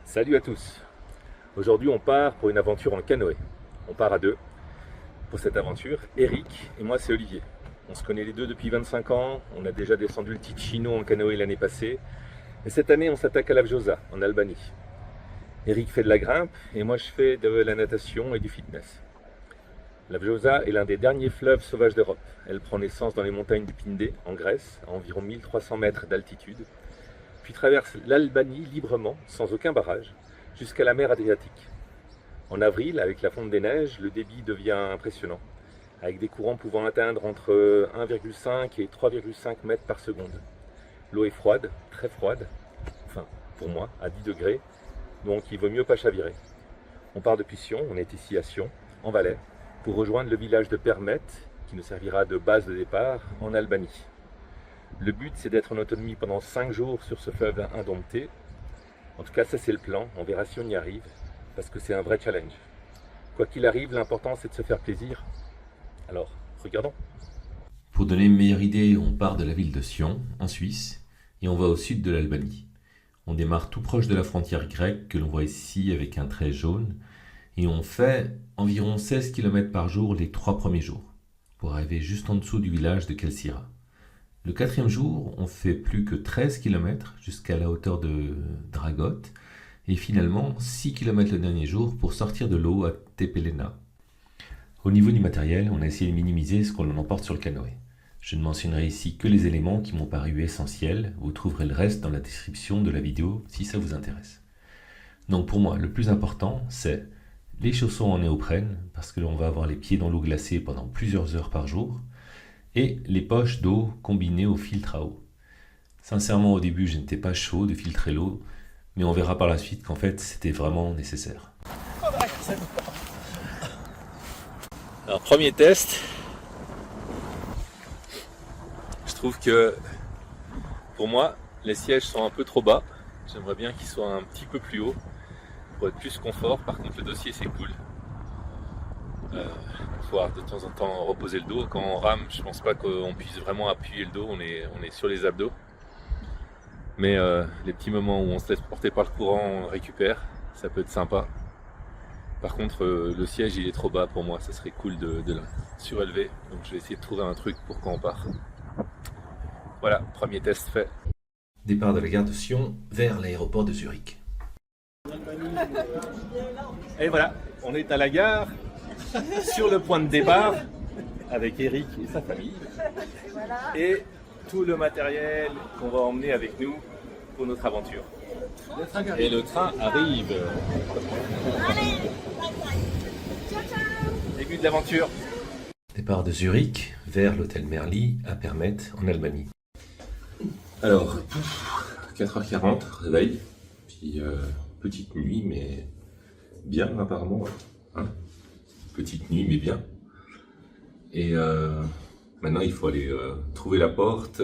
Salut à tous. Aujourd'hui on part pour une aventure en canoë. On part à deux pour cette aventure. Eric et moi c'est Olivier. On se connaît les deux depuis 25 ans. On a déjà descendu le Ticino en canoë l'année passée. Et cette année on s'attaque à la Vjosa en Albanie. Eric fait de la grimpe et moi je fais de la natation et du fitness. La Vjosa est l'un des derniers fleuves sauvages d'Europe. Elle prend naissance dans les montagnes du Pindé en Grèce, à environ 1300 mètres d'altitude, puis traverse l'Albanie librement, sans aucun barrage, jusqu'à la mer Adriatique. En avril, avec la fonte des neiges, le débit devient impressionnant, avec des courants pouvant atteindre entre 1,5 et 3,5 mètres par seconde. L'eau est froide, très froide, enfin pour moi, à 10 degrés, donc il vaut mieux pas chavirer. On part depuis Sion, on est ici à Sion, en Valais, pour rejoindre le village de Permet, qui nous servira de base de départ en Albanie. Le but, c'est d'être en autonomie pendant 5 jours sur ce fleuve indompté. En tout cas, ça c'est le plan. On verra si on y arrive, parce que c'est un vrai challenge. Quoi qu'il arrive, l'important c'est de se faire plaisir. Alors, regardons. Pour donner une meilleure idée, on part de la ville de Sion, en Suisse, et on va au sud de l'Albanie. On démarre tout proche de la frontière grecque que l'on voit ici avec un trait jaune, et on fait environ 16 km par jour les 3 premiers jours, pour arriver juste en dessous du village de Kelcira. Le 4e jour, on fait plus que 13 km jusqu'à la hauteur de Dragot, et finalement 6 km le dernier jour pour sortir de l'eau à Tepelena. Au niveau du matériel, on a essayé de minimiser ce qu'on emporte sur le canoë. Je ne mentionnerai ici que les éléments qui m'ont paru essentiels, vous trouverez le reste dans la description de la vidéo si ça vous intéresse. Donc pour moi, le plus important, c'est les chaussons en néoprène, parce que l'on va avoir les pieds dans l'eau glacée pendant plusieurs heures par jour, et les poches d'eau combinées au filtre à eau. Sincèrement, au début, je n'étais pas chaud de filtrer l'eau, mais on verra par la suite qu'en fait, c'était vraiment nécessaire. Alors, premier test. Je trouve que, pour moi, les sièges sont un peu trop bas. J'aimerais bien qu'ils soient un petit peu plus hauts pour être plus confort. Par contre, le dossier, c'est cool. Pouvoir de temps en temps reposer le dos. Quand on rame, je pense pas qu'on puisse vraiment appuyer le dos, on est sur les abdos. Mais les petits moments où on se laisse porter par le courant, on récupère, ça peut être sympa. Par contre, le siège il est trop bas pour moi, ça serait cool de le surélever. Donc je vais essayer de trouver un truc pour quand on part. Voilà, premier test fait. Départ de la gare de Sion vers l'aéroport de Zurich. Et voilà, on est à la gare, sur le point de départ, avec Eric et sa famille. Et tout le matériel qu'on va emmener avec nous pour notre aventure. Et le train arrive. Début de l'aventure. Départ de Zurich vers l'hôtel Merli à Permet en Albanie. Alors, 4h40, réveil, puis petite nuit, mais bien apparemment. Hein, petite nuit, mais bien. Et maintenant, il faut aller trouver la porte,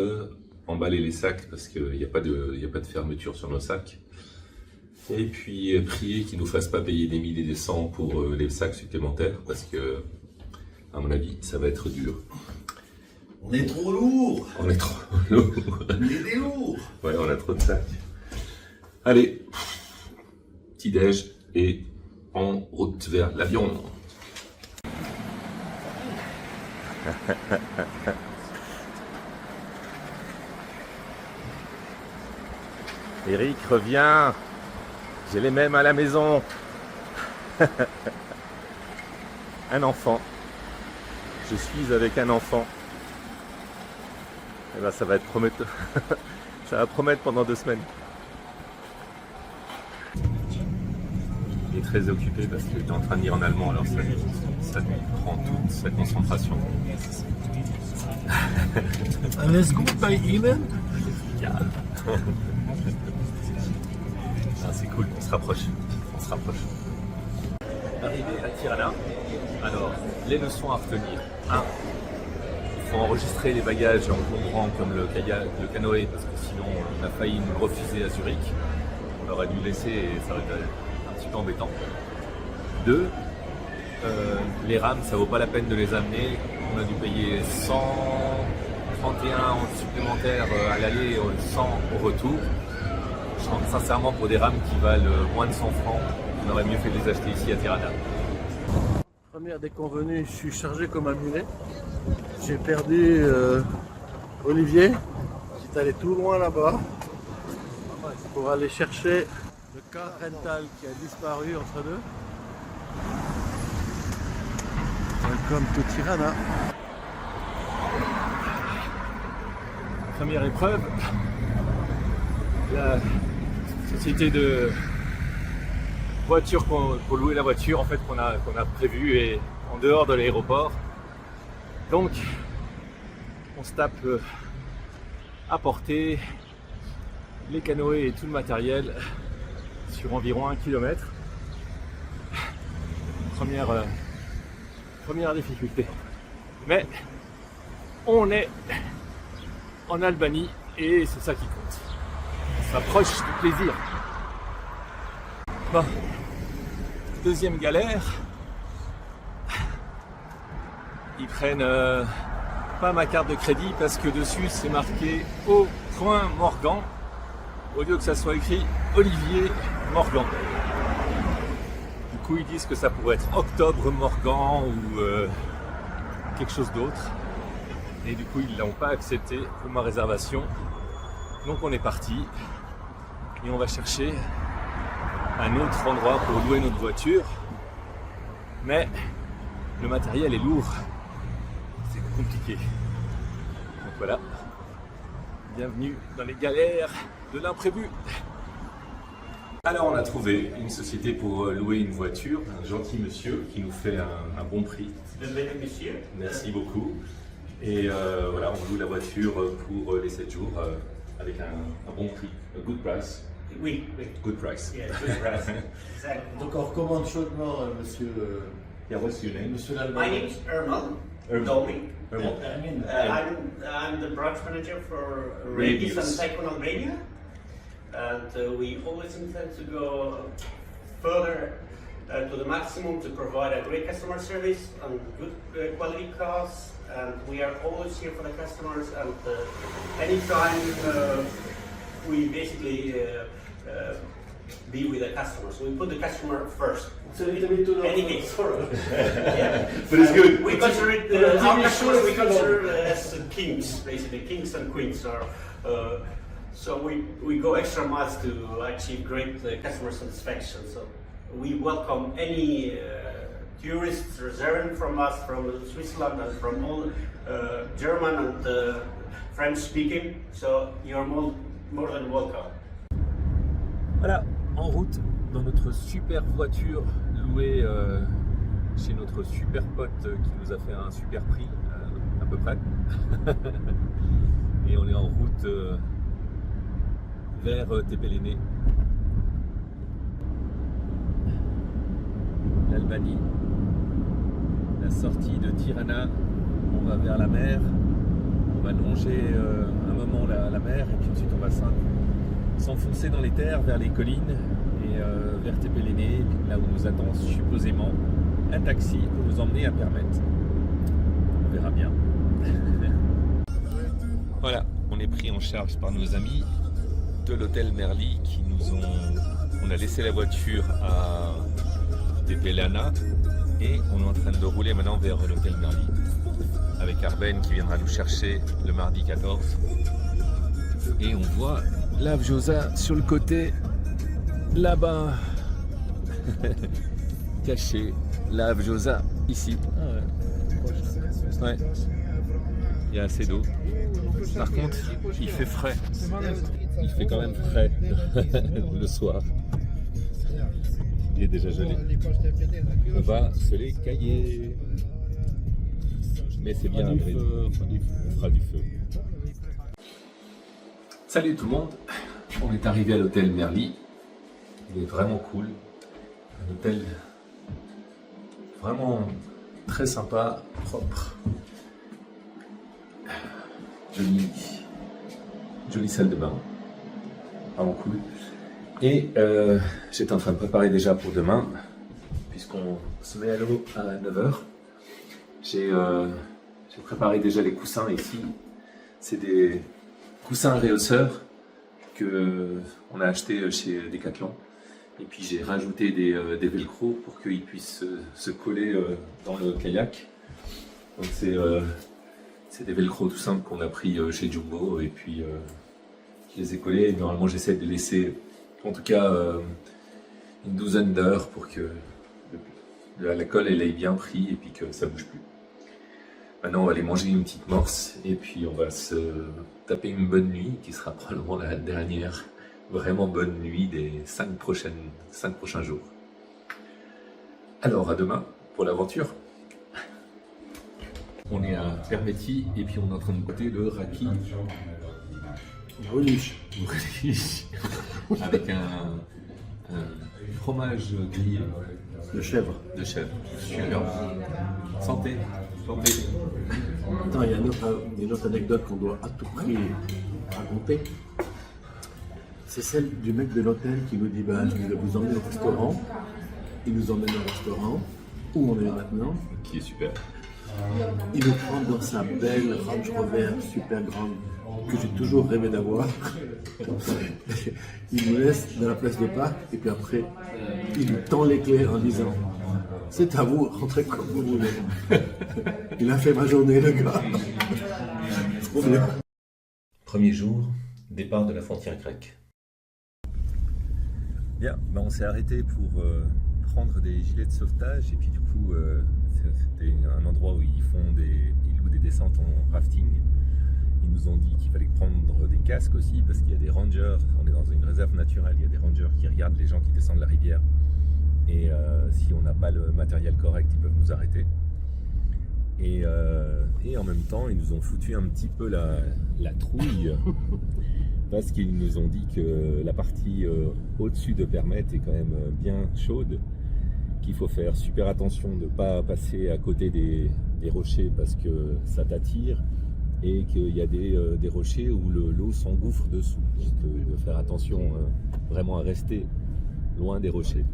emballer les sacs parce qu'il n'y a pas de fermeture sur nos sacs. Et puis prier qu'ils ne nous fassent pas payer des 1000 et des 100 pour les sacs supplémentaires parce que, à mon avis, ça va être dur. On est trop lourd. On est trop lourd. On est des lourds. Ouais, on a trop de sacs. Allez, petit déj et en route vers l'avion. Eric, reviens. J'ai les mêmes à la maison. Un enfant. Je suis avec un enfant. Et ben ça va être prometteur. Ça va promettre pendant 2 semaines. Il est très occupé parce qu'il est en train de lire en allemand, alors ça lui prend toute sa concentration. Alles gut bei Ihnen? Ja. Ah, c'est cool, on se rapproche. Arrivé à Tirana, alors les leçons à retenir. 1. Il faut enregistrer les bagages encombrants comme le canoë parce que sinon on a failli nous le refuser à Zurich. On aurait dû laisser et ça aurait été un petit peu embêtant. 2. Les rames, ça vaut pas la peine de les amener. On a dû payer 131 supplémentaires à l'aller et 100 au retour. Je sincèrement, pour des rames qui valent moins de 100 francs, on aurait mieux fait de les acheter ici à Tirana. Première déconvenue, je suis chargé comme un mulet. J'ai perdu Olivier, qui est allé tout loin là-bas pour aller chercher le car rental qui a disparu entre deux. Welcome to Tirana. Première épreuve, la société de voiture pour louer la voiture en fait qu'on a prévu est en dehors de l'aéroport. Donc on se tape à porter les canoës et tout le matériel sur environ 1 km. Première difficulté. Mais on est en Albanie et c'est ça qui compte. On s'approche du plaisir. Bon. Deuxième galère. Ils prennent pas ma carte de crédit parce que dessus c'est marqué au point Morgan au lieu que ça soit écrit Olivier Morgan. Du coup ils disent que ça pourrait être Octobre Morgan ou quelque chose d'autre. Et du coup ils ne l'ont pas accepté pour ma réservation. Donc on est parti et on va chercher un autre endroit pour louer notre voiture. Mais le matériel est lourd. C'est compliqué. Donc voilà. Bienvenue dans les galères de l'imprévu. Alors on a trouvé une société pour louer une voiture, un gentil monsieur qui nous fait un bon prix. Monsieur. Merci beaucoup. Et voilà, on loue la voiture pour les 7 jours avec un bon prix, a good price. Oui, oui. Good price. Yeah, good price. Exactly. Donc on recommande chaudement monsieur, Yeah, what's your name? monsieur My l'Allemand. name's Erman. Erman. Dolby. Erman. I'm the branch manager for Radius. Radius and Taekwondo Albania. And we always intend to go further to the maximum to provide a great customer service and good quality cars. And we are always here for the customers. And anytime we basically be with the customers, we put the customer first. C'est un little bit too long. Any case. Yeah. But it's good. We consider it, our customers we consider as kings, basically. Kings and queens are. So we go extra miles to achieve great customer satisfaction. So we welcome any tourists reserving from us, from Switzerland and from all German and French speaking. So you're more than welcome. Voilà, en route dans notre super voiture louée chez notre super pote qui nous a fait un super prix, à peu près. Et on est en route vers Tepelene, l'Albanie. La sortie de Tirana, on va vers la mer, on va longer un moment la mer et puis ensuite on va s'enfoncer dans les terres vers les collines et vers Tepelene, là où nous attend supposément un taxi pour nous emmener à Permet. On verra bien. Voilà, on est pris en charge par nos amis de l'hôtel Merli qui nous ont... On a laissé la voiture à Tepelena et on est en train de rouler maintenant vers l'hôtel Merli avec Arben qui viendra nous chercher le mardi 14. Et on voit la Vjosa sur le côté, là-bas, caché, la Vjosa ici. Ouais. Il y a assez d'eau. Par contre, il fait frais. Il fait quand même frais le soir. Il est déjà gelé. On va se les cailler. Mais c'est bien, on fera du feu. Salut tout le monde, on est arrivé à l'hôtel Merli. Il est vraiment cool. Un hôtel vraiment très sympa, propre. Jolie salle de bain. Vraiment cool. Et j'étais en train de préparer déjà pour demain, puisqu'on se met à l'eau à 9h. J'ai préparé déjà les coussins ici. C'est des coussins réhausseurs qu'on a acheté chez Decathlon. Et puis j'ai rajouté des velcro pour qu'ils puissent se coller dans le kayak. Donc c'est des velcro tout simples qu'on a pris chez Jumbo et puis je les ai collés. Et normalement j'essaie de les laisser en tout cas une douzaine d'heures pour que la colle elle ait bien pris et puis que ça bouge plus. Maintenant on va aller manger une petite morse et puis on va se taper une bonne nuit qui sera probablement la dernière vraiment bonne nuit des 5 prochains jours. Alors à demain pour l'aventure. On est à Permetti et puis on est en train de goûter le raki Relish. avec un fromage grillé De chèvre. de chèvre. Super. Santé. Santé. Attends, il y a une autre anecdote qu'on doit à tout prix raconter. C'est celle du mec de l'hôtel qui nous dit bah, je vais vous emmener au restaurant. Il nous emmène au restaurant où on est maintenant. Qui est super. Il nous prend dans sa belle Range Rover super grande que j'ai toujours rêvé d'avoir. Il nous laisse dans la place de parc et puis après il nous tend les clés en disant c'est à vous, rentrez comme vous voulez. Il a fait ma journée le gars. Trop bien. Premier jour, départ de la frontière grecque. Bien, on s'est arrêté pour prendre des gilets de sauvetage et puis du coup c'était un endroit où ils louent des descentes en rafting. Ils nous ont dit qu'il fallait prendre des casques aussi parce qu'il y a des rangers, on est dans une réserve naturelle, il y a des rangers qui regardent les gens qui descendent la rivière et si on n'a pas le matériel correct ils peuvent nous arrêter. Et en même temps ils nous ont foutu un petit peu la trouille parce qu'ils nous ont dit que la partie au-dessus de Permette est quand même bien chaude, qu'il faut faire super attention de ne pas passer à côté des rochers parce que ça t'attire et qu'il y a des rochers où l'eau s'engouffre dessous. Donc de faire attention vraiment à rester loin des rochers.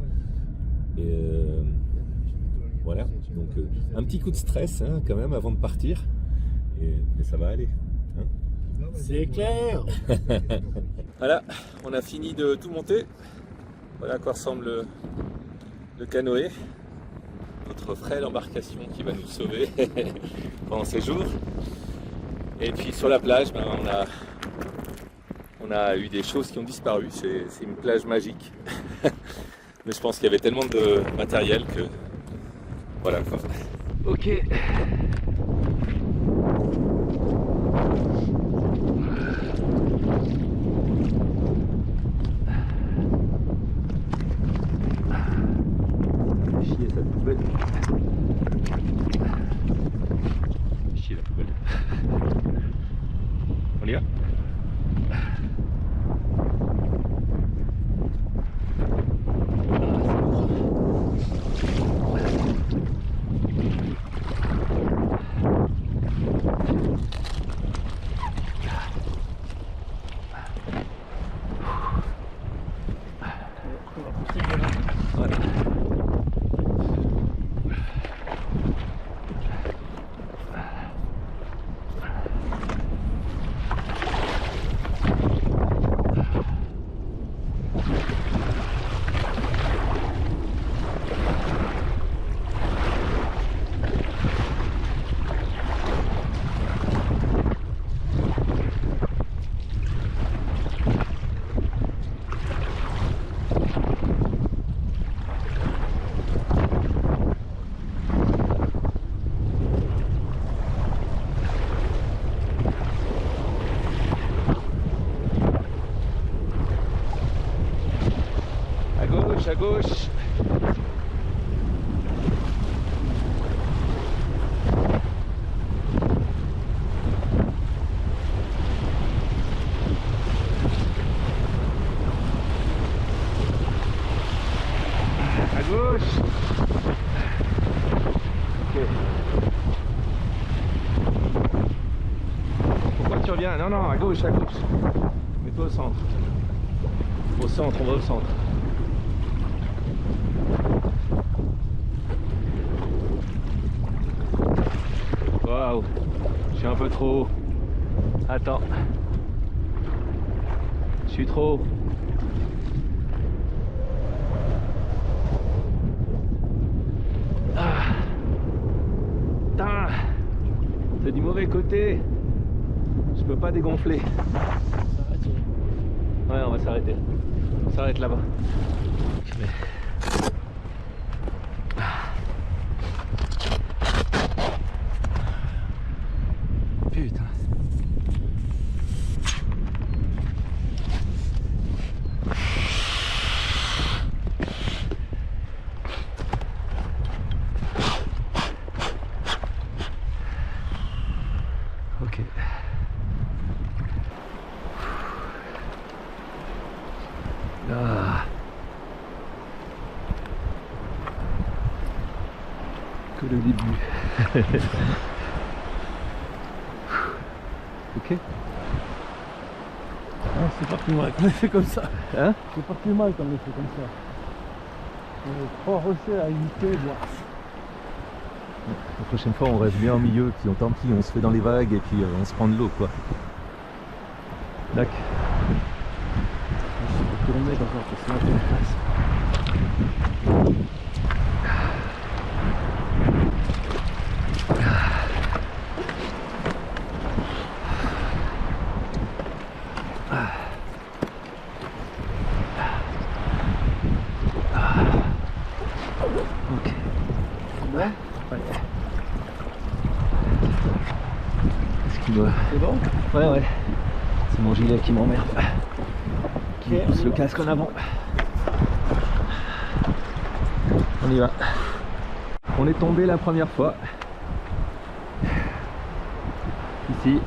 Et voilà, donc un petit coup de stress hein, quand même avant de partir, mais ça va aller. Hein. C'est clair. Voilà, on a fini de tout monter. Voilà à quoi ressemble le canoë. Notre frêle embarcation qui va nous sauver pendant ces jours. Et puis sur la plage, on a eu des choses qui ont disparu. C'est une plage magique. Mais je pense qu'il y avait tellement de matériel que... Voilà quoi. Ok. Chier cette poubelle. Chier la poubelle. On y va? À gauche. À gauche. Ok. Pourquoi tu reviens? Non, non, à gauche, à gauche. Mets-toi au centre. Au centre, on va au centre. Waouh, je suis un peu trop haut. Attends. Je suis trop. Ah. Putain, c'est du mauvais côté. Je peux pas dégonfler. Ouais, on va s'arrêter. On s'arrête là-bas. Putain. Ok. Ah. Que le début. Ok. Ah, c'est pas plus mal qu'on ait fait comme ça. Hein? C'est pas plus mal qu'on ait fait comme ça. On est 3 rochers à éviter, voire. La prochaine fois on reste bien au milieu, puis tant pis, on se fait dans les vagues et puis on se prend de l'eau quoi. D'accord. Je vais tourner d'abord parce que là j'ai une place. Ok. Bon, Ouais. Est-ce qu'il doit... c'est bon. Ouais ouais. C'est mon gilet qui m'emmerde. Qui Ok, pousse on y le va. casque en avant. On y va. On est tombé la première fois. Ici.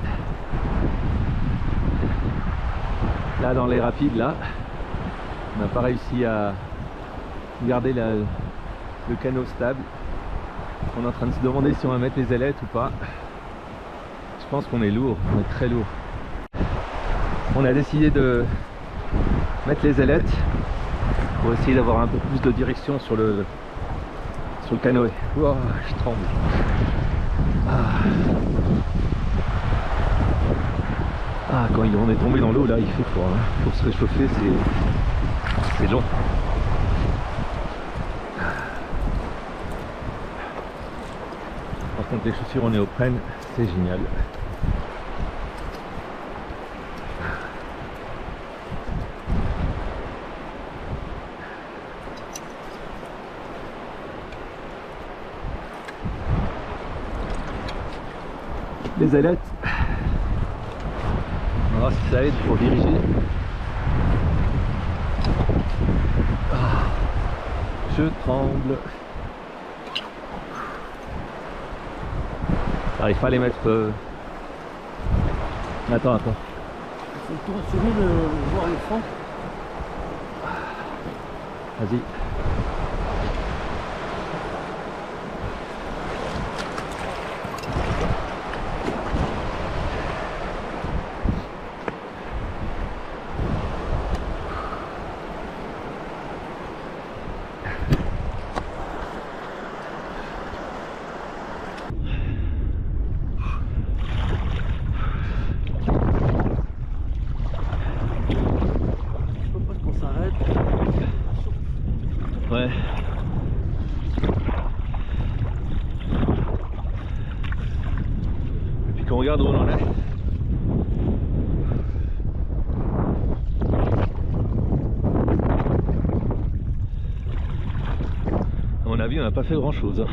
Là dans les rapides là. On n'a pas réussi à garder le canot stable. On est en train de se demander si on va mettre les ailettes ou pas. Je pense qu'on est lourd, on est très lourd. On a décidé de mettre les ailettes pour essayer d'avoir un peu plus de direction sur le canoë. Wow, je tremble. Ah, quand on est tombé dans l'eau là, il fait froid. Hein. Pour se réchauffer, c'est long. Par contre, les chaussures en néoprène, c'est génial. Les ailettes, on va voir si ça aide pour diriger. Ah, je tremble. J'arrive pas à les mettre. Attends. Il faut tourner de voir le fond. Vas-y. Je propose qu'on s'arrête. Ouais. Et puis qu'on regarde où on en est. À mon avis, on n'a pas fait grand chose.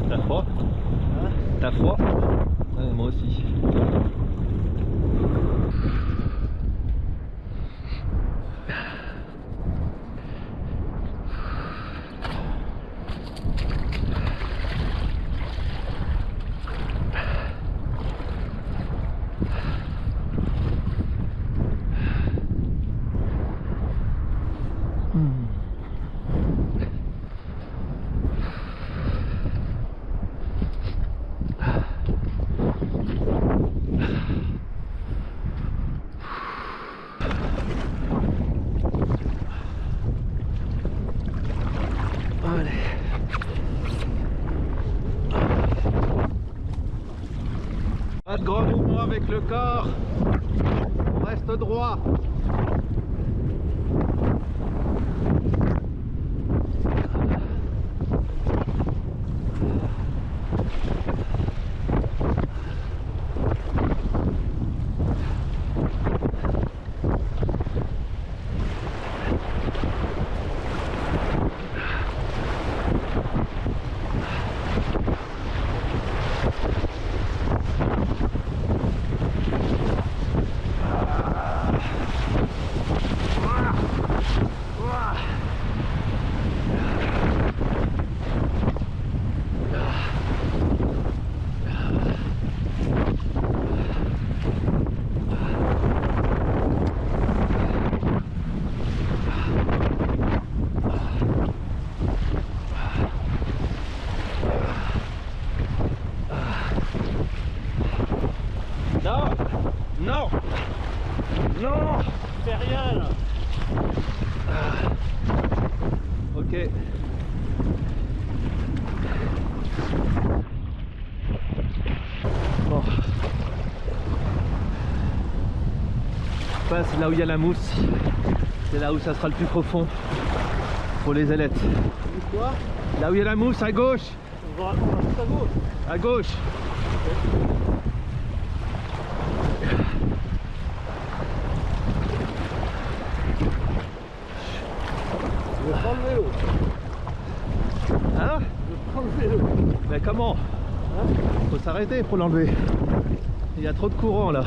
T'as froid? Hein? T'as froid? Ouais, moi aussi. grand mouvement avec le corps. On reste droit. Non, non, fais rien là. Ok. Bon. On passe là où il y a la mousse. C'est là où ça sera le plus profond pour les ailettes. Quoi? Là où il y a la mousse, à gauche. On va à gauche. À gauche. Je vais prendre le vélo. Hein? Je vais prendre le vélo. Mais comment? Faut s'arrêter pour l'enlever. Il y a trop de courant là.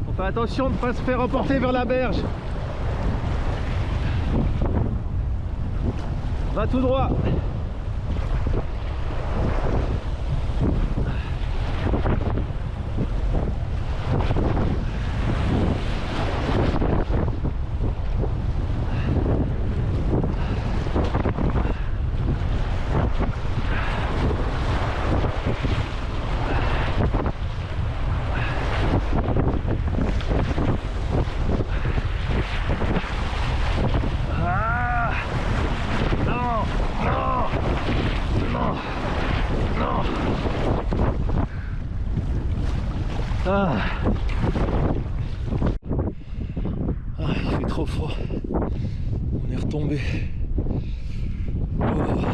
On fait attention de ne pas se faire emporter vers la berge. Va tout droit. Ah. Ah, il fait trop froid. On est retombé. Oh, la folie.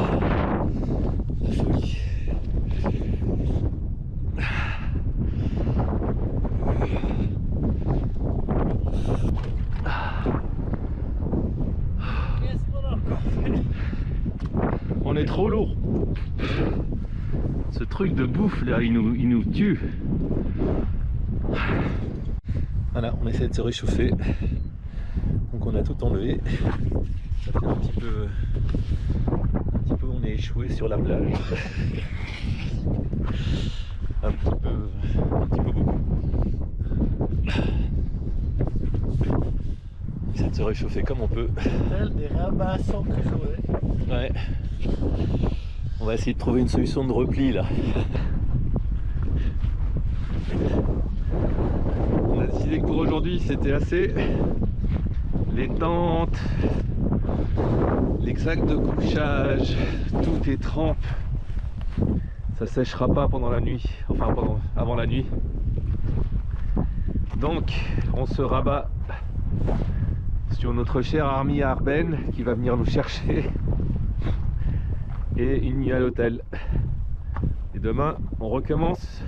Qu'est-ce qu'on a encore fait? On est trop lourd. Ce truc de bouffe là, il nous tue. Voilà, on essaie de se réchauffer. Donc on a tout enlevé. Ça fait un petit peu on est échoué sur la plage. un petit peu beaucoup. On essaie de se réchauffer comme on peut. Tel des rabats sans que j'aurais. Ouais. On va essayer de trouver une solution de repli là. On a décidé que pour aujourd'hui c'était assez. Les tentes, les sacs de couchage, tout est trempe. Ça séchera pas pendant la nuit, enfin avant la nuit. Donc on se rabat sur notre cher Army à Arbennes qui va venir nous chercher. Et une nuit à l'hôtel. Et demain on recommence,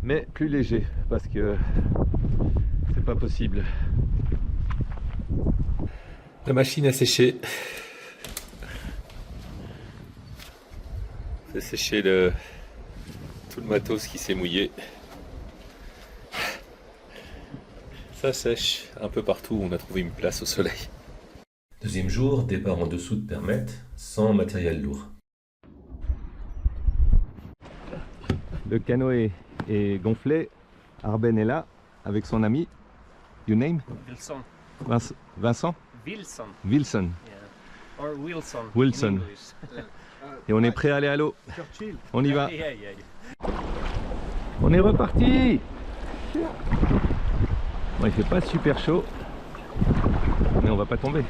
mais plus léger parce que c'est pas possible. La machine a séché. C'est séché tout le matos qui s'est mouillé. Ça sèche un peu partout, on a trouvé une place au soleil. Deuxième jour, départ en dessous de Permette, sans matériel lourd. Le canoë est gonflé, Arben est là, avec son ami. Your name? Wilson. Vincent? Wilson. Wilson. Yeah. Or Wilson. Wilson. in English. Et on est prêt à aller à l'eau. Churchill. On y va. Yeah, yeah, yeah. On est reparti. Bon, il fait pas super chaud, mais on va pas tomber.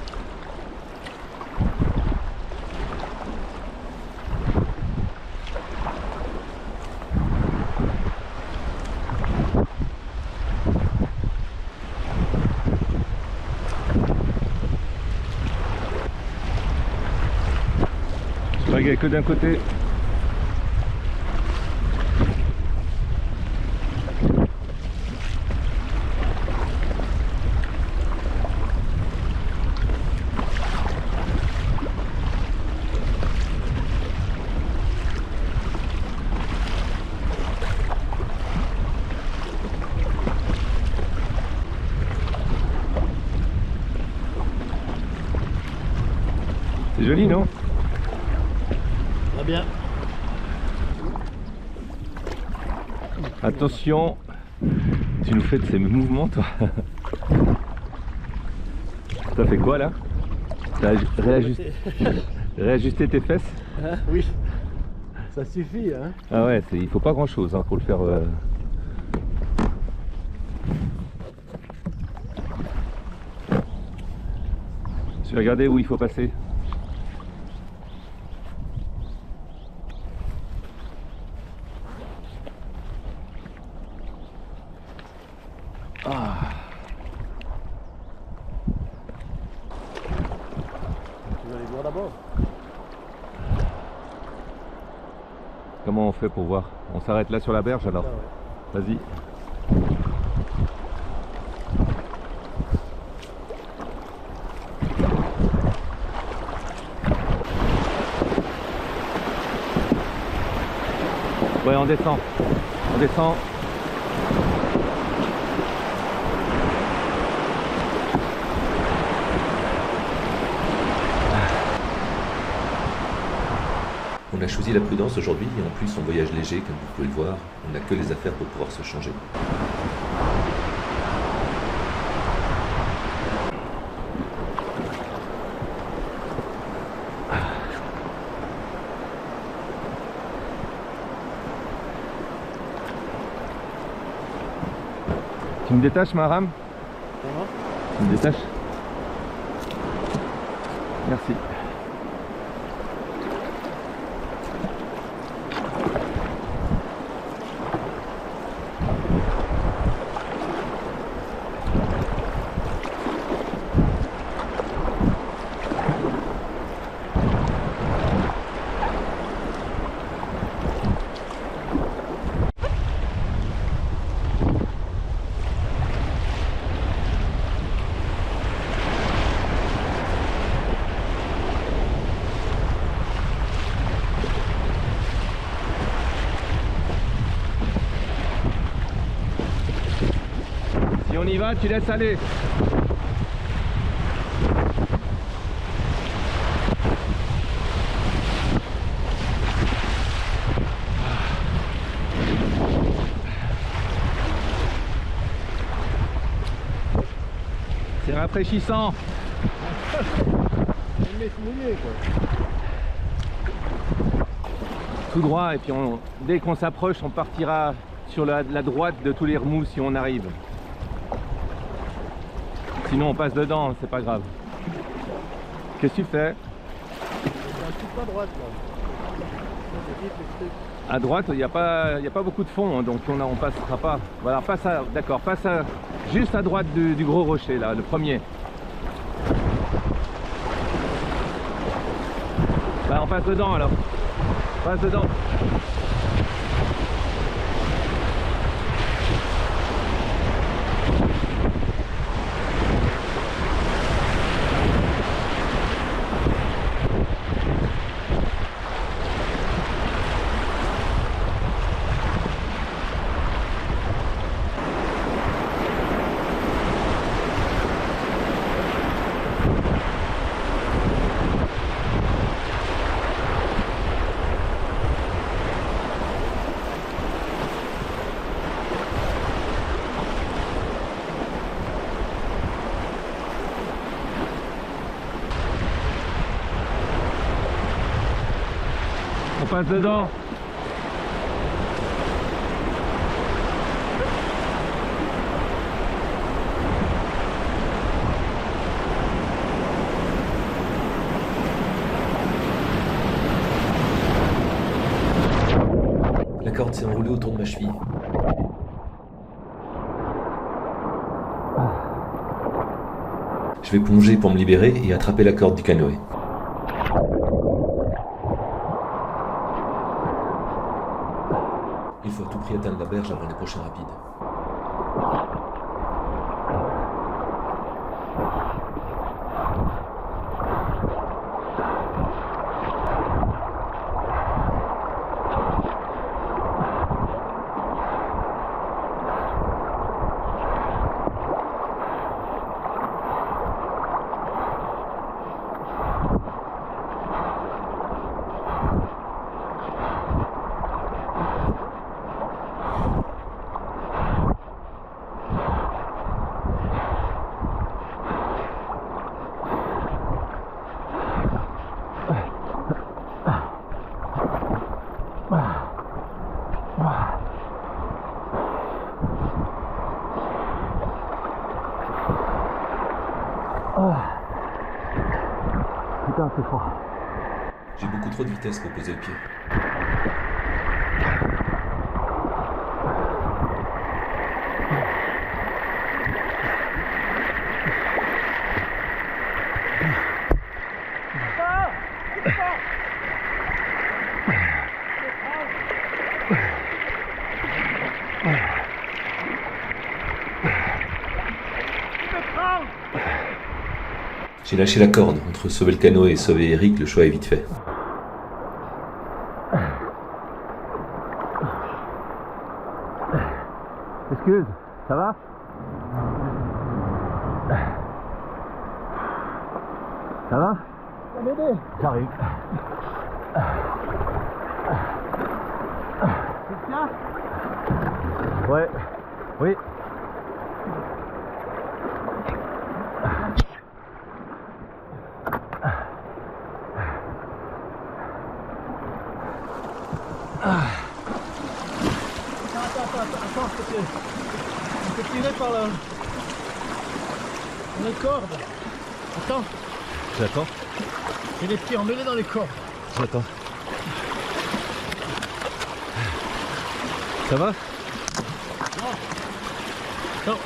vrai qu'il n'y a que d'un côté. C'est joli, non? Très bien. Attention, tu nous fais de ces mouvements, toi. T'as fait quoi là? T'as réajusté tes fesses? Hein, oui. Ça suffit, hein. Ah ouais, il faut pas grand chose pour le faire. Je vais regarder où il faut passer. Tu veux aller voir d'abord? Comment on fait pour voir? On s'arrête là sur la berge alors? Ah ouais. Vas-y. Ouais, on descend. On descend. On a choisi la prudence aujourd'hui et en plus on voyage léger comme vous pouvez le voir, on n'a que les affaires pour pouvoir se changer. Tu me détaches, ma rame? Comment? Tu me détaches? Merci. Si on y va, tu laisses aller. C'est rafraîchissant. Mouillé, quoi. Tout droit, et puis dès qu'on s'approche, on partira sur la droite de tous les remous si on arrive. Sinon on passe dedans, c'est pas grave. Qu'est-ce que tu fais? C'est un petit peu à droite, là. C'est vite, les trucs. À droite, il n'y a pas beaucoup de fond, hein, donc on passera pas. Voilà, passe à, d'accord, passe à, juste à droite du gros rocher, là, le premier. Bah, on passe dedans alors. Passe dedans. On passe dedans. La corde s'est enroulée autour de ma cheville. Je vais plonger pour me libérer et attraper la corde du canoë. berges avant les prochains rapides. Putain, c'est froid. J'ai beaucoup trop de vitesse pour poser le pied. J'ai lâché la corde. Entre sauver le canoë et sauver Eric, le choix est vite fait. Excuse, ça va? Ça va? Ça m'aider. J'arrive. Tu tiens? Ouais. Oui. Attends, on peut tirer par les cordes. Attends. J'attends. J'ai les pieds emmêlés dans les cordes. J'attends. Ça va? Non.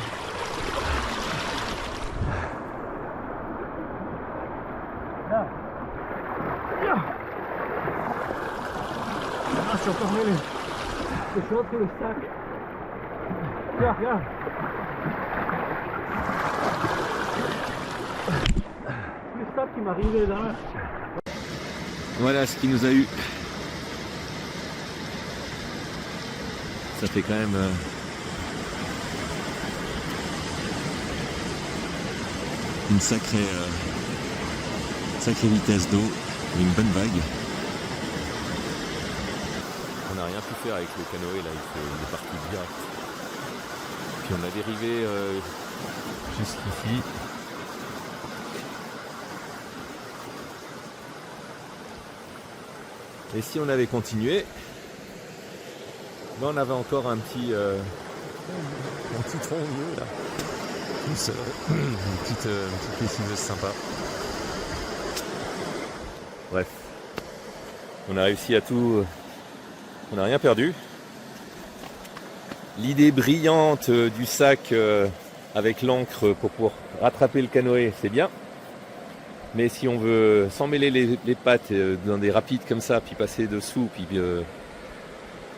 Là. Ah, je suis encore mêlé. Je suis rentré le sac. Regarde, regarde. Le sac qui m'arrivait dans la... Voilà ce qui nous a eu. Ça fait quand même une sacrée vitesse d'eau et une bonne vague. On n'a rien pu faire avec le canoë là, il est parti direct. Puis on a dérivé jusqu'ici. Et si on avait continué, ben on avait encore un petit tronc au milieu là. Plus, une petite lessiveuse sympa. Bref. On a réussi à tout. On n'a rien perdu. L'idée brillante du sac avec l'ancre pour pouvoir rattraper le canoë, c'est bien. Mais si on veut s'emmêler les pattes dans des rapides comme ça, puis passer dessous, puis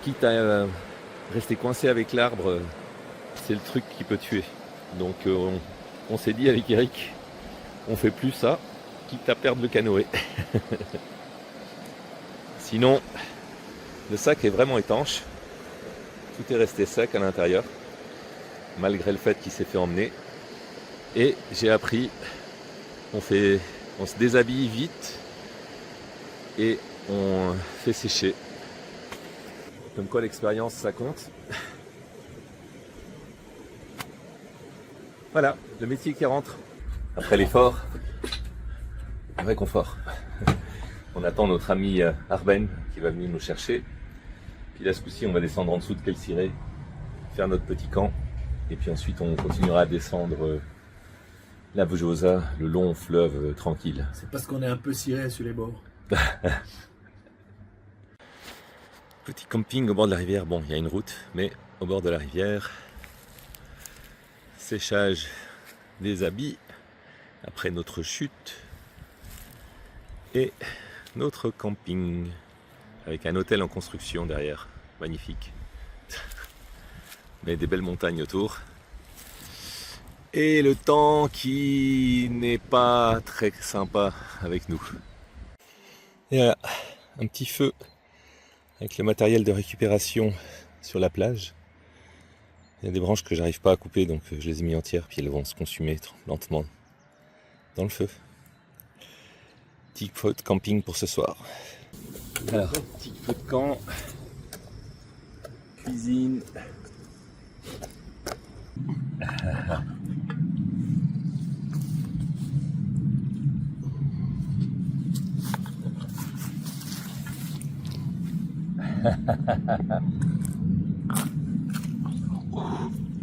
quitte à rester coincé avec l'arbre, c'est le truc qui peut tuer. Donc on s'est dit avec Eric, on fait plus ça, quitte à perdre le canoë. Sinon, le sac est vraiment étanche. Tout est resté sec à l'intérieur, malgré le fait qu'il s'est fait emmener. Et j'ai appris, on se déshabille vite et on fait sécher. Comme quoi l'expérience, ça compte. Voilà, le métier qui rentre. Après l'effort, un réconfort. On attend notre ami Arben qui va venir nous chercher. Puis là, ce coup-ci, on va descendre en dessous de Kelciré, faire notre petit camp. Et puis ensuite, on continuera à descendre la Bujosa, le long fleuve tranquille. C'est parce qu'on est un peu ciré sur les bords. Petit camping au bord de la rivière. Bon, il y a une route, mais au bord de la rivière. Séchage des habits après notre chute. Et notre camping avec un hôtel en construction derrière. Magnifique. mais des belles montagnes autour. Et le temps qui n'est pas très sympa avec nous. Et voilà, un petit feu avec le matériel de récupération sur la plage. Il y a des branches que j'arrive pas à couper, donc je les ai mis entières, puis elles vont se consumer lentement dans le feu. Petit feu de camping pour ce soir. Alors, petit feu de camp, cuisine.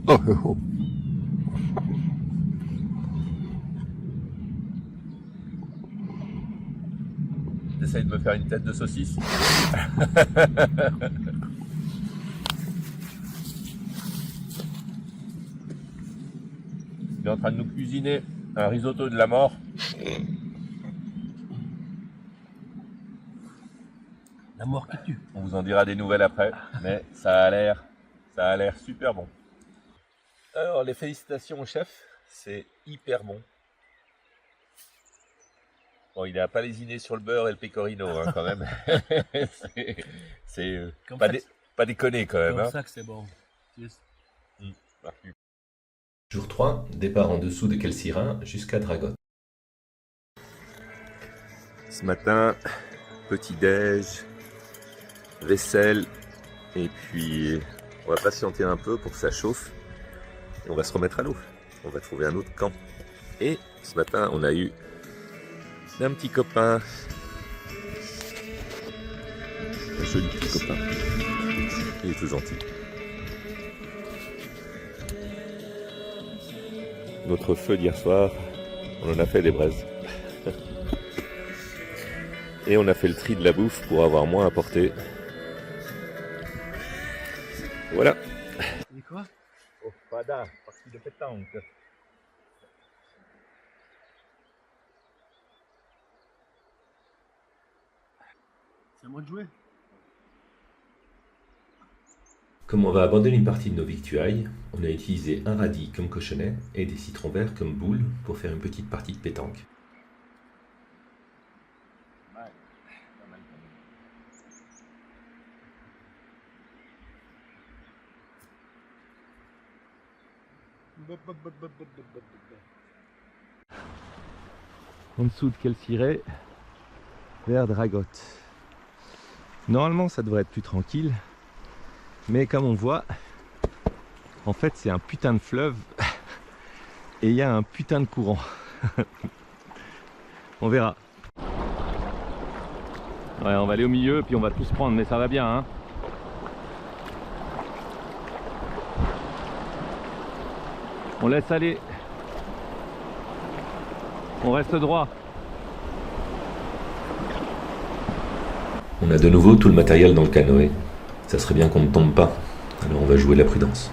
Oh, oh, oh. J'essaye de me faire une tête de saucisse. Il est en train de nous cuisiner un risotto de la mort. La mort qui tue. On vous en dira des nouvelles après, mais ça a l'air super bon. Alors, les félicitations au chef, c'est hyper bon. Bon, il a pas lésiné sur le beurre et le pecorino, hein, quand même. c'est pas déconné quand même. Comme Hein. ça que c'est bon. Yes. Jour 3, départ en dessous de Kelsirin jusqu'à Dragot. Ce matin, petit déj, vaisselle, et puis on va patienter un peu pour que ça chauffe. Et on va se remettre à l'eau. On va trouver un autre camp. Et ce matin, on a eu un petit copain. Un joli petit copain. Il est tout gentil. Notre feu d'hier soir, on en a fait des braises. Et on a fait le tri de la bouffe pour avoir moins à porter. Voilà. Et quoi? Oh, pada, partie de pétanque. C'est à moi de jouer. Comme on va abandonner une partie de nos victuailles, on a utilisé un radis comme cochonnet et des citrons verts comme boule pour faire une petite partie de pétanque. En dessous de Kelsiret, vers Dragot. Normalement, ça devrait être plus tranquille, mais comme on voit, en fait, c'est un putain de fleuve et il y a un putain de courant. On verra. Ouais, on va aller au milieu, puis on va tous prendre, mais ça va bien, hein. On laisse aller. On reste droit. On a de nouveau tout le matériel dans le canoë. Ça serait bien qu'on ne tombe pas, alors on va jouer la prudence.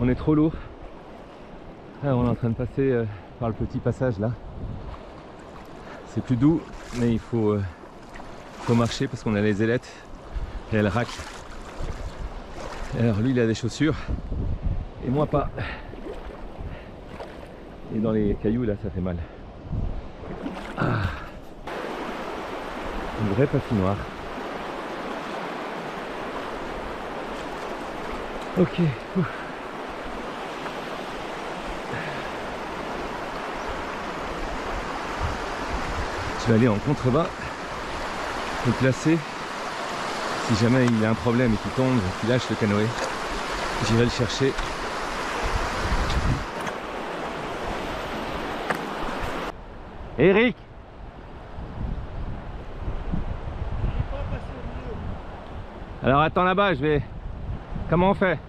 On est trop lourd. Alors on est en train de passer par le petit passage là. C'est plus doux, mais il faut marcher parce qu'on a les ailettes et elles raquent. Alors lui il a des chaussures et moi pas. Et dans les cailloux là ça fait mal. Ah. Une vraie patinoire. Ok. Ouf. Je vais aller en contrebas, me placer si jamais il y a un problème et qu'il tombe, qu'il lâche le canoë. J'irai le chercher. Eric! Alors attends là-bas, je vais... Comment on fait?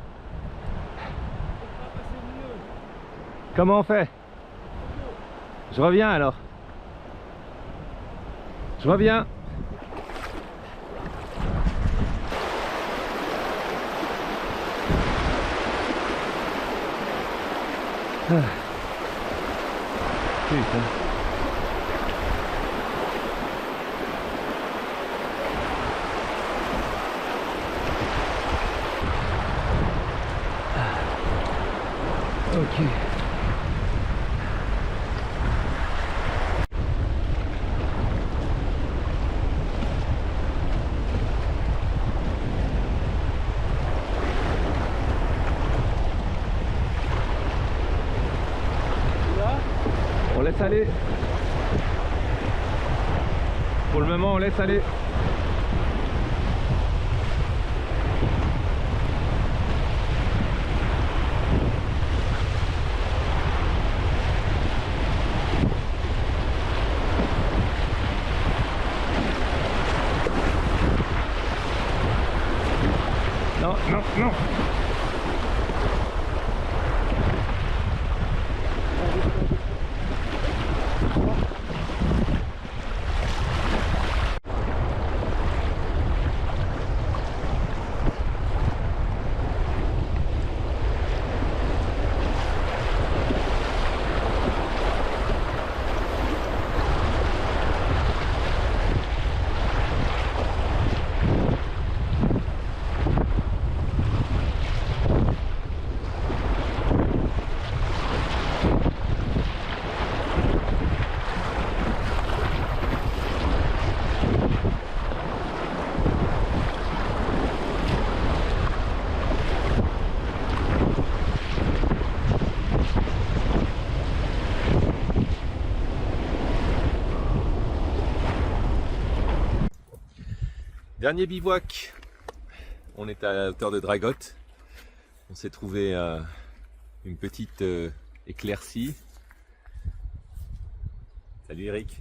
Comment on fait? Je reviens alors. Je reviens. Ah. Putain. Ok. On laisse aller. Pour le moment, on laisse aller. Non, non, non. Dernier bivouac, on est à la hauteur de Dragotte. On s'est trouvé une petite éclaircie. Salut Eric.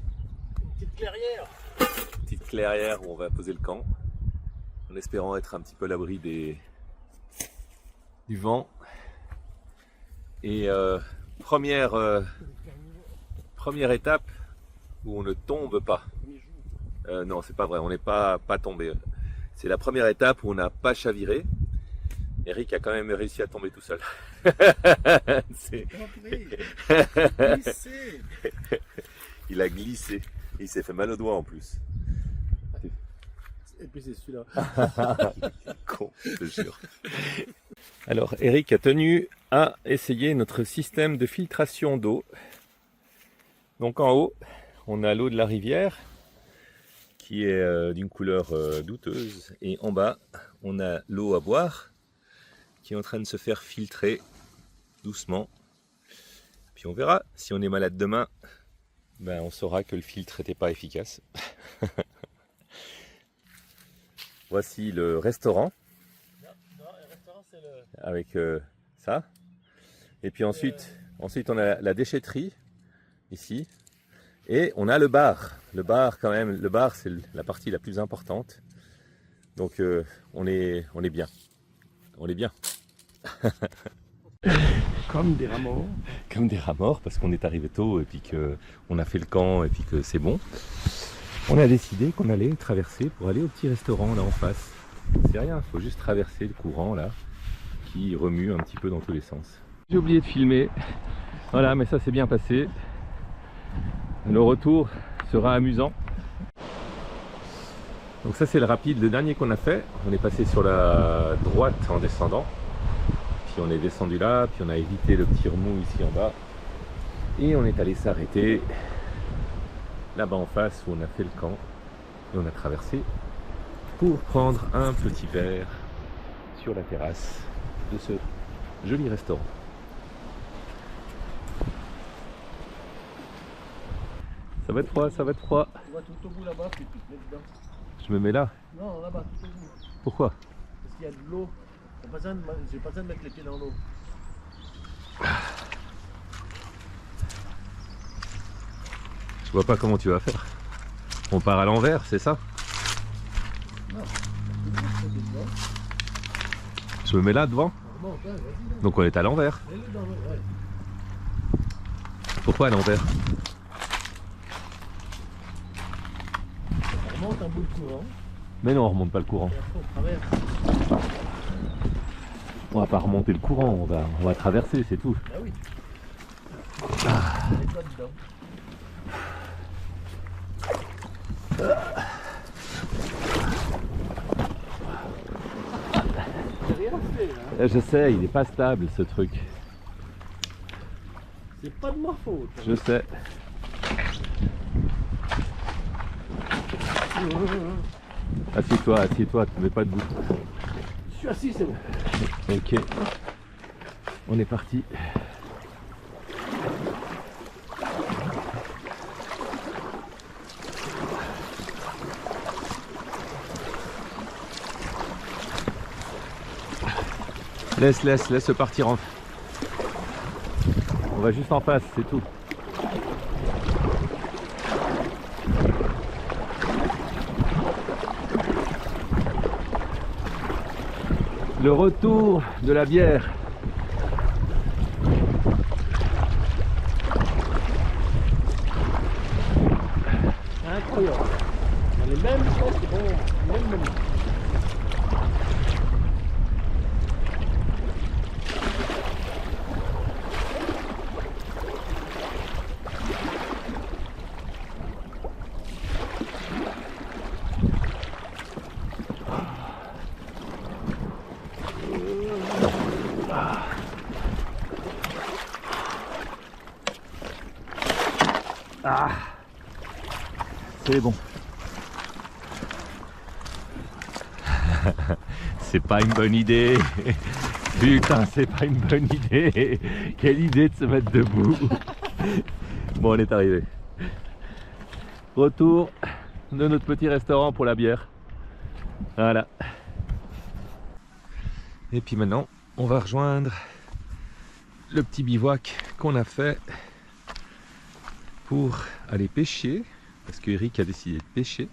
Petite clairière. Petite clairière où on va poser le camp, en espérant être un petit peu à l'abri du vent. Et première étape où on ne tombe pas. Non, c'est pas vrai, on n'est pas tombé. C'est la première étape où on n'a pas chaviré. Eric a quand même réussi à tomber tout seul. Il a glissé. Il s'est fait mal au doigt en plus. Et puis c'est celui-là. Con, je te jure. Alors, Eric a tenu à essayer notre système de filtration d'eau. Donc en haut, on a l'eau de la rivière qui est d'une couleur douteuse. Et en bas, on a l'eau à boire qui est en train de se faire filtrer doucement. Puis on verra, si on est malade demain, ben on saura que le filtre n'était pas efficace. Voici le restaurant. Non, le restaurant c'est le... Avec ça. Et puis ensuite on a la déchetterie ici. Et on a le bar. Le bar quand même, le bar c'est la partie la plus importante. Donc on est bien. On est bien. Comme des rats morts. Comme des rats morts parce qu'on est arrivé tôt et puis qu'on a fait le camp et puis que c'est bon. On a décidé qu'on allait traverser pour aller au petit restaurant là en face. C'est rien, il faut juste traverser le courant là qui remue un petit peu dans tous les sens. J'ai oublié de filmer. Voilà, mais ça s'est bien passé. Le retour sera amusant. Donc ça c'est le rapide, le dernier qu'on a fait. On est passé sur la droite en descendant. Puis on est descendu là, puis on a évité le petit remous ici en bas. Et on est allé s'arrêter là-bas en face où on a fait le camp. Et on a traversé pour prendre un petit verre sur la terrasse de ce joli restaurant. Ça va être froid, ça va être froid. Tu vas tout au bout là-bas, puis tu te mets dedans. Je me mets là. Non, là-bas, tout au bout. Pourquoi? Parce qu'il y a de l'eau J'ai pas besoin de mettre les pieds dans l'eau. Je vois pas comment tu vas faire. On part à l'envers, c'est ça? Je me mets là devant? Donc on est à l'envers. Pourquoi à l'envers? On remonte un bout de courant. Mais non, on remonte pas le courant. Et après on traverse. On va pas remonter le courant, on va traverser, c'est tout. Ah oui. On est pas dedans. J'ai rien fait là. Je sais, il est pas stable ce truc. C'est pas de ma faute. Je sais. Assieds-toi, assieds-toi, tu ne mets pas debout. Je suis assis, c'est bon. Ok. On est parti. Laisse partir en... On va juste en face, c'est tout. Le retour de la bière. Incroyable. On a les mêmes choses qui vont au même moment. Ah, c'est bon. C'est pas une bonne idée. Putain, c'est pas une bonne idée. Quelle idée de se mettre debout. Bon, on est arrivé. Retour de notre petit restaurant pour la bière. Voilà. Et puis maintenant, on va rejoindre le petit bivouac qu'on a fait pour aller pêcher, parce que Eric a décidé de pêcher.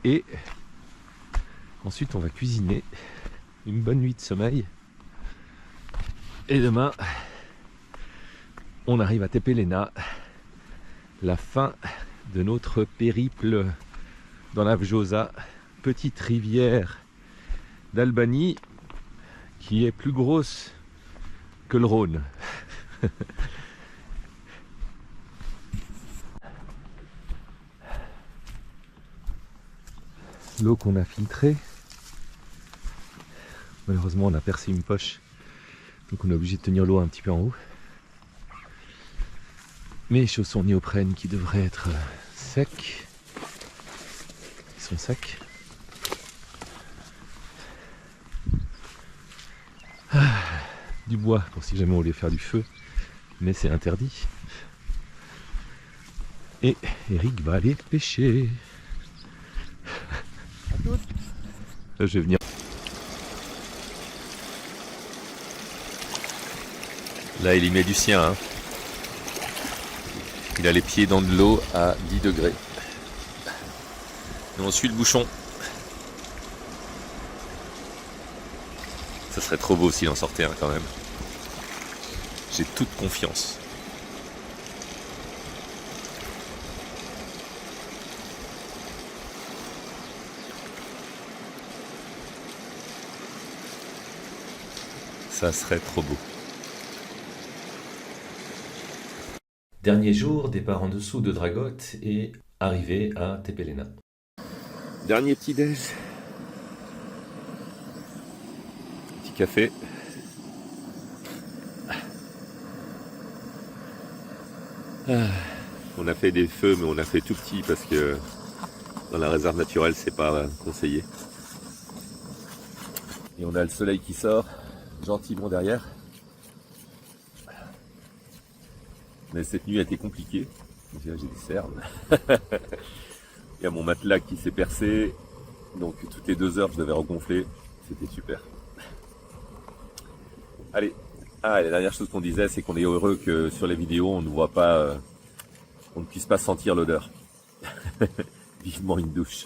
Et ensuite on va cuisiner, une bonne nuit de sommeil. Et demain, on arrive à Tepelena, la fin de notre périple dans la Vjosa, petite rivière d'Albanie qui est plus grosse que le Rhône. L'eau qu'on a filtrée, malheureusement on a percé une poche, donc on est obligé de tenir l'eau un petit peu en haut. Mes chaussons néoprène qui devraient être secs, ils sont secs. Du bois pour si jamais on voulait faire du feu, mais c'est interdit. Et Eric va aller pêcher. Là, je vais venir. Là, il y met du sien. Hein. Il a les pieds dans de l'eau à 10 degrés. Et on suit le bouchon. Ça serait trop beau s'il en sortait un quand même. J'ai toute confiance. Ça serait trop beau. Dernier jour, départ en dessous de Dragot et arrivée à Tepelena. Dernier petit déj. Petit café. On a fait des feux, mais on a fait tout petit parce que dans la réserve naturelle, c'est pas conseillé. Et on a le soleil qui sort gentiment derrière. Mais cette nuit a été compliquée. J'ai des cernes. Il y a mon matelas qui s'est percé. Donc toutes les 2 heures, je devais regonfler. C'était super. Allez, la dernière chose qu'on disait, c'est qu'on est heureux que sur les vidéos, on ne voit pas, on ne puisse pas sentir l'odeur. Vivement une douche.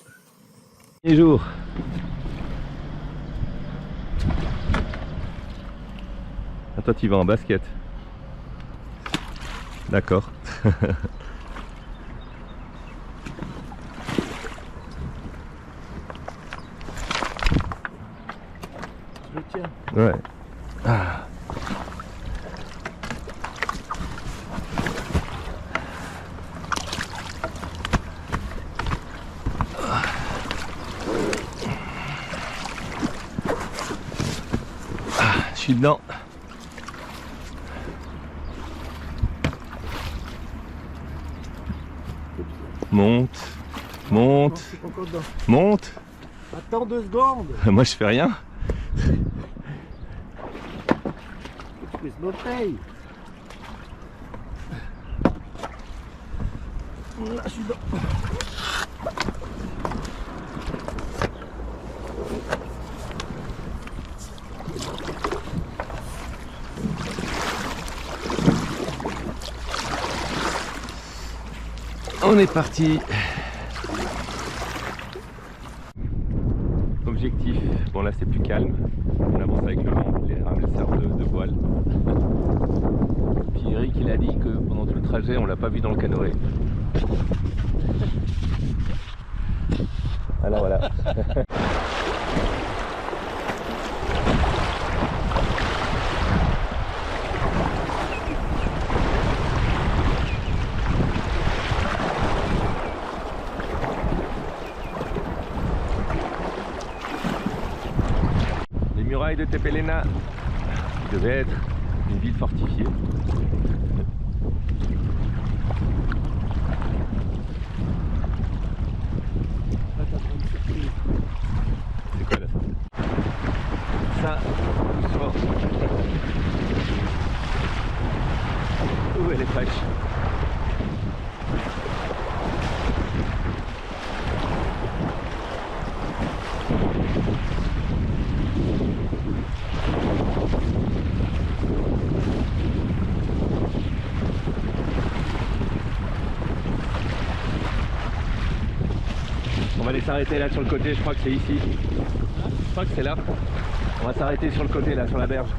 Et jour. Ah, toi, tu vas en basket. D'accord. Je tiens. Ouais. Ah. Je suis dedans. Monte, Non, monte, je suis pas encore dedans. monte. Attends 2 secondes. Moi je fais rien. Je pèse l'orteil. Là, je suis dedans. On est parti. Objectif, bon là c'est plus calme. On avance avec le vent, les rames servent de voile. Puis Eric il a dit que pendant tout le trajet on l'a pas vu dans le canoë. Alors voilà. Les murailles de Tepelena devaient être une ville fortifiée. Là, t'as pris une surprise. C'est quoi là ça? Ça, où elle est fraîche. On va aller s'arrêter là sur le côté, je crois que c'est ici. Je crois que c'est là. On va s'arrêter sur le côté là, sur la berge.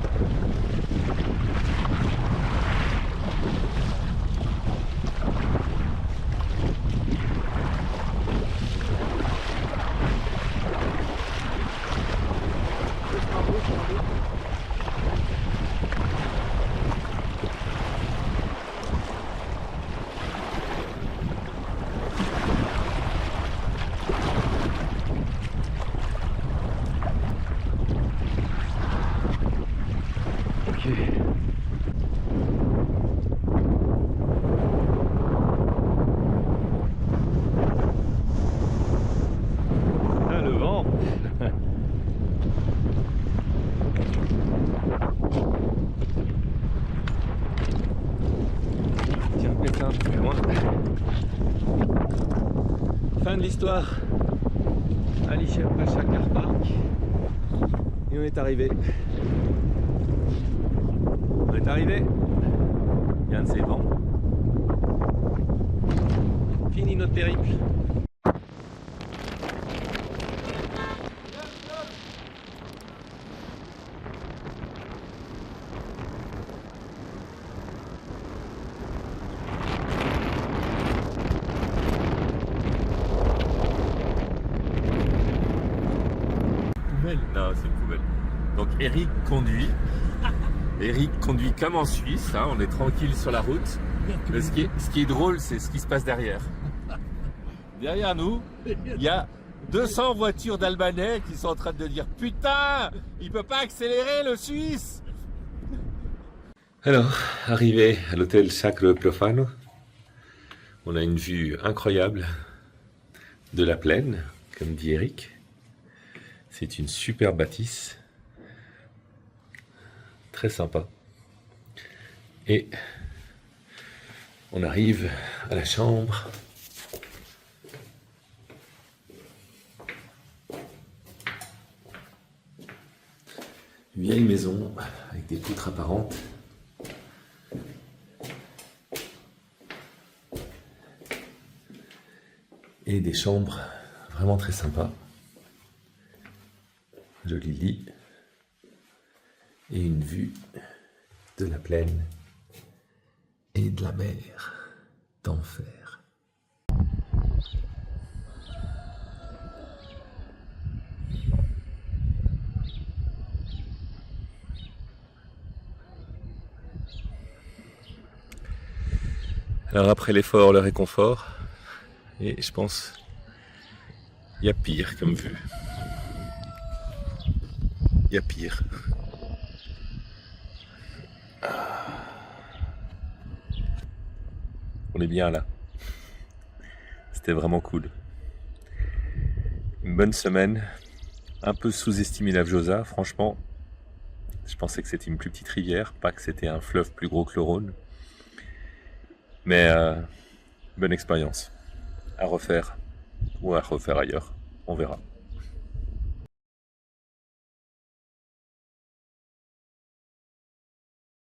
Ok. Ah, le vent. Tiens, mets ça un peu plus loin. Fin de l'histoire. Alicia Pacha Car Park. Et on est arrivé. On est arrivé. Il y a un de ces vents. Fini notre périple. Poubelle. Non, c'est une poubelle. Donc Eric conduit. Eric conduit comme en Suisse, hein, on est tranquille sur la route. Mais ce qui est drôle, c'est ce qui se passe derrière. Derrière nous, il y a 200 voitures d'Albanais qui sont en train de dire « Putain, il peut pas accélérer le Suisse !» Alors, arrivé à l'hôtel Sacro Profano, on a une vue incroyable de la plaine, comme dit Eric. C'est une super bâtisse. Très sympa. Et on arrive à la chambre. vieille maison avec des poutres apparentes. Et des chambres vraiment très sympas. Joli lit. Et une vue de la plaine et de la mer d'enfer. Alors après l'effort, le réconfort, et je pense il y a pire comme vue. Il y a pire. On est bien là. C'était vraiment cool. Une bonne semaine. Un peu sous-estimé la Vjosa, franchement. Je pensais que c'était une plus petite rivière, pas que c'était un fleuve plus gros que le Rhône. Mais bonne expérience. À refaire. Ou à refaire ailleurs. On verra.